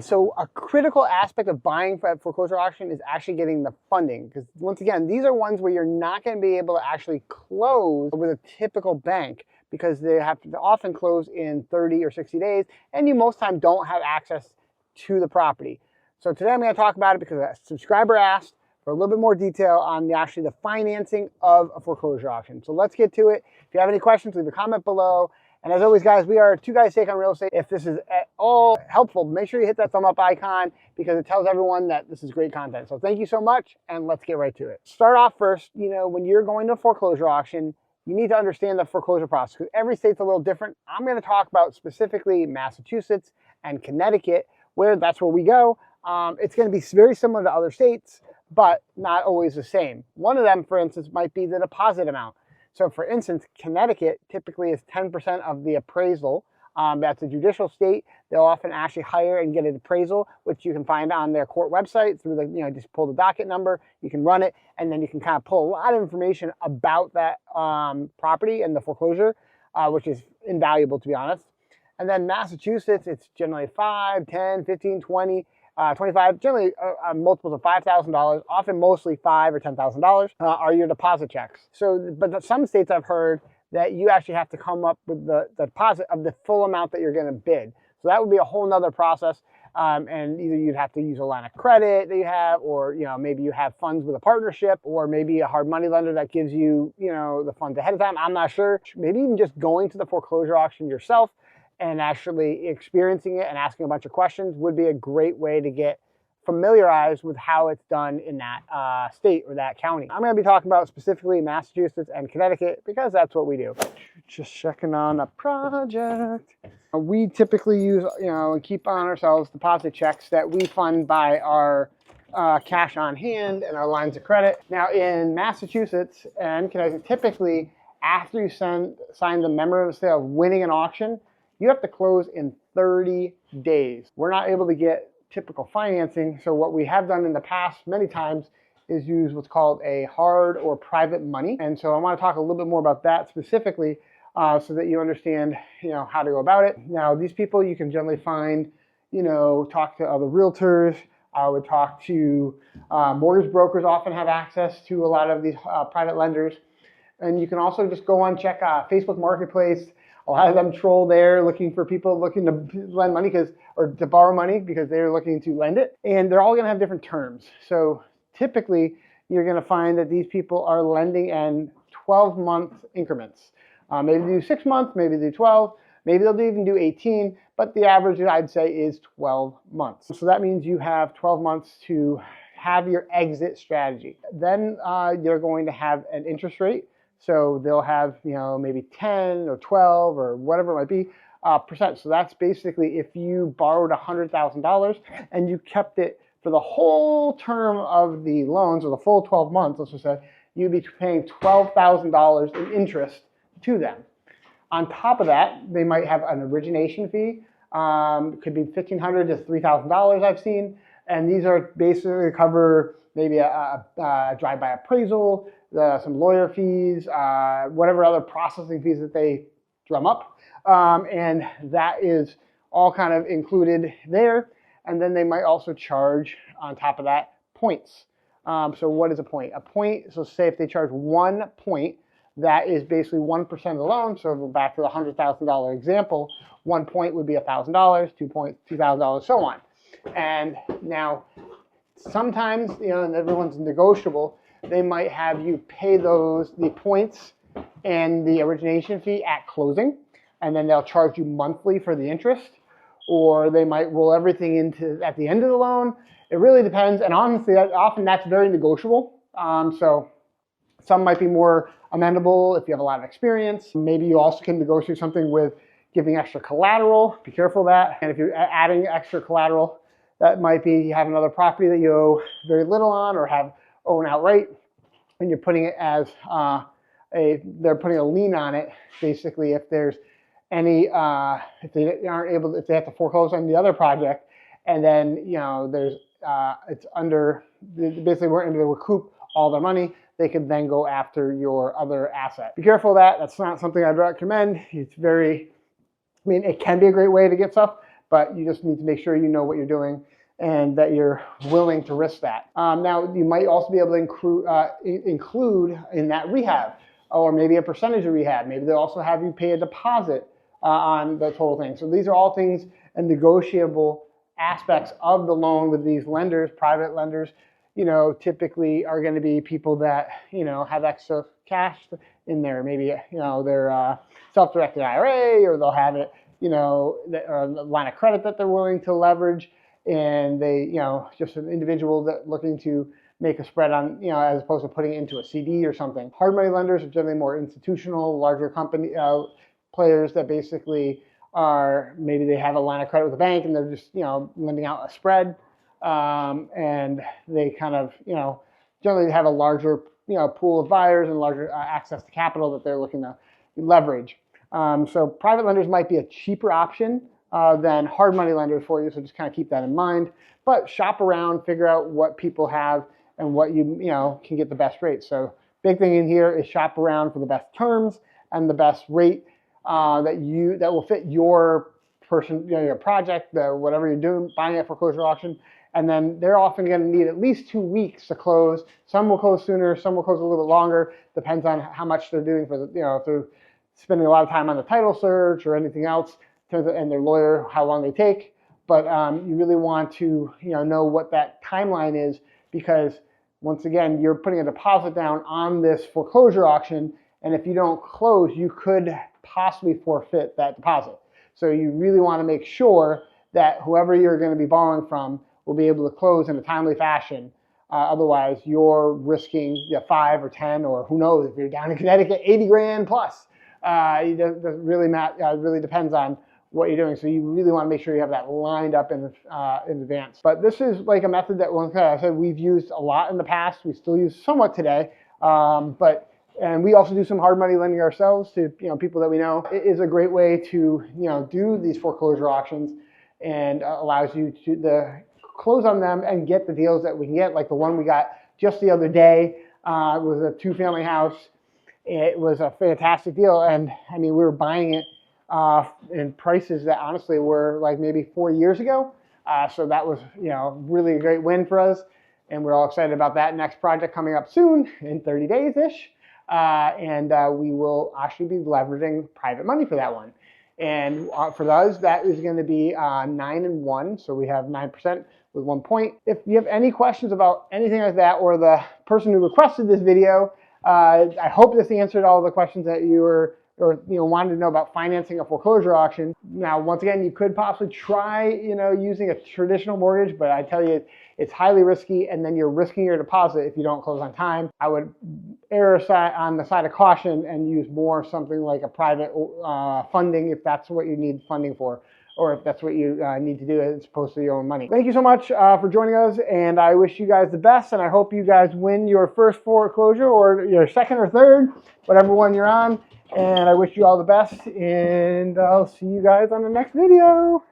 So a critical aspect of buying for a foreclosure auction is actually getting the funding, because once again, these are ones where you're not going to be able to actually close with a typical bank, because they have to often close in 30 or 60 days, and you most time don't have access to the property. So today I'm going to talk about it because a subscriber asked for a little bit more detail on the financing of a foreclosure auction. So let's get to it. If you have any questions, leave a comment below. And as always, guys, we are Two Guys Take on Real Estate. If this is at all helpful, make sure you hit that thumb up icon, because it tells everyone that this is great content. So thank you so much, and let's get right to it. Start off first, when you're going to a foreclosure auction, you need to understand the foreclosure process, because every state's a little different. I'm going to talk about specifically Massachusetts and Connecticut, where that's where we go. It's going to be very similar to other states, but not always the same. One of them, for instance, might be the deposit amount. So for instance, Connecticut typically is 10% of the appraisal. That's a judicial state. They'll often actually hire and get an appraisal, which you can find on their court website through just pull the docket number, you can run it, and then you can kind of pull a lot of information about that property and the foreclosure, which is invaluable, to be honest. And then Massachusetts, it's generally 5, 10, 15, 20, 25, generally multiples of $5,000, often mostly $5,000 or $10,000 are your deposit checks. So, but some states I've heard that you actually have to come up with the deposit of the full amount that you're going to bid. So that would be a whole nother process. And either you'd have to use a line of credit that you have, or maybe you have funds with a partnership, or maybe a hard money lender that gives you the funds ahead of time. I'm not sure. Maybe even just going to the foreclosure auction yourself and actually experiencing it and asking a bunch of questions would be a great way to get familiarized with how it's done in that state or that county. I'm going to be talking about specifically Massachusetts and Connecticut, because that's what we do. Just checking on a project. We typically use, and keep on ourselves deposit checks that we fund by our cash on hand and our lines of credit. Now in Massachusetts and Connecticut, typically after you sign the memorandum of sale of winning an auction, you have to close in 30 days. We're not able to get typical financing, so what we have done in the past many times is use what's called a hard or private money. And so I want to talk a little bit more about that specifically, so that you understand how to go about it. Now these people you can generally find, talk to other realtors. I would talk to mortgage brokers, often have access to a lot of these private lenders. And you can also just go on, check Facebook Marketplace. A lot of them troll there looking for people looking to lend money or to borrow money because they're looking to lend it. And they're all going to have different terms. So typically you're going to find that these people are lending in 12-month increments. Maybe they do 6 months, maybe they do 12, maybe they'll even do 18, but the average I'd say is 12 months. So that means you have 12 months to have your exit strategy. Then you're going to have an interest rate. So they'll have, maybe 10 or 12 or whatever it might be percent. So that's basically if you borrowed $100,000 and you kept it for the whole term of the loans, or the full 12 months, let's just say, you'd be paying $12,000 in interest to them. On top of that, they might have an origination fee. It could be $1,500 to $3,000 I've seen. And these are basically cover maybe a drive-by appraisal, some lawyer fees, whatever other processing fees that they drum up. And that is all kind of included there. And then they might also charge on top of that points. So what is a point? A point, so say if they charge 1 point, that is basically 1% of the loan. So back to the $100,000 example, 1 point would be $1,000, 2 points, $2,000, so on. And now sometimes, and everyone's negotiable, they might have you pay the points and the origination fee at closing, and then they'll charge you monthly for the interest, or they might roll everything into at the end of the loan. It really depends, and honestly, often that's very negotiable. So some might be more amenable if you have a lot of experience. Maybe you also can negotiate something with giving extra collateral. Be careful of that. And if you're adding extra collateral, that might be you have another property that you owe very little on or own outright, and you're putting it as they're putting a lien on it. Basically, if there's any, if they have to foreclose on the other project, and then there's it's under basically we're able to recoup all their money, they could then go after your other asset. Be careful of that. That's not something I'd recommend. It's very, it can be a great way to get stuff, but you just need to make sure you know what you're doing and that you're willing to risk that. Now, you might also be able to include in that rehab, or maybe a percentage of rehab. Maybe they'll also have you pay a deposit on the total thing. So these are all things and negotiable aspects of the loan with these lenders. Private lenders, typically are going to be people that, have extra cash in there. Maybe, their self-directed IRA, or they'll have it, or a line of credit that they're willing to leverage. And they, just an individual that looking to make a spread on, as opposed to putting it into a CD or something. Hard money lenders are generally more institutional, larger company players that basically are, maybe they have a line of credit with a bank and they're just, lending out a spread. And they kind of, generally have a larger, pool of buyers and larger access to capital that they're looking to leverage. So private lenders might be a cheaper option than hard money lenders for you. So just kind of keep that in mind. But shop around, figure out what people have and what you can get the best rate. So big thing in here is shop around for the best terms and the best rate that will fit your your project, whatever you're doing, buying at foreclosure auction. And then they're often going to need at least 2 weeks to close. Some will close sooner, some will close a little bit longer. Depends on how much they're doing for the, if they're spending a lot of time on the title search or anything else, and their lawyer, how long they take. But you really want to know what that timeline is, because once again, you're putting a deposit down on this foreclosure auction, and if you don't close, you could possibly forfeit that deposit. So you really want to make sure that whoever you're going to be borrowing from will be able to close in a timely fashion. Otherwise, you're risking 5 or 10, or who knows, if you're down in Connecticut, 80 grand plus. It really depends on what you're doing. So you really want to make sure you have that lined up in advance. But this is like a method that, like I said, we've used a lot in the past. We still use somewhat today. And we also do some hard money lending ourselves to people that we know. It is a great way to do these foreclosure auctions, and allows you to close on them and get the deals that we can get, like the one we got just the other day. It was a 2-family house. It was a fantastic deal, and I mean, we were buying it in prices that honestly were like maybe 4 years ago. So that was really a great win for us, and we're all excited about that next project coming up soon in 30 days-ish. And we will actually be leveraging private money for that one. And for those, that is going to be 9 and 1. So we have 9% with 1 point. If you have any questions about anything like that, or the person who requested this video, I hope this answered all the questions that you were wanted to know about financing a foreclosure auction. Now, once again, you could possibly try using a traditional mortgage, but I tell you, it's highly risky, and then you're risking your deposit if you don't close on time. I would err on the side of caution and use more something like a private funding, if that's what you need funding for, or if that's what you need to do as opposed to your own money. Thank you so much for joining us, and I wish you guys the best, and I hope you guys win your first foreclosure, or your second or third, whatever one you're on. And I wish you all the best, and I'll see you guys on the next video.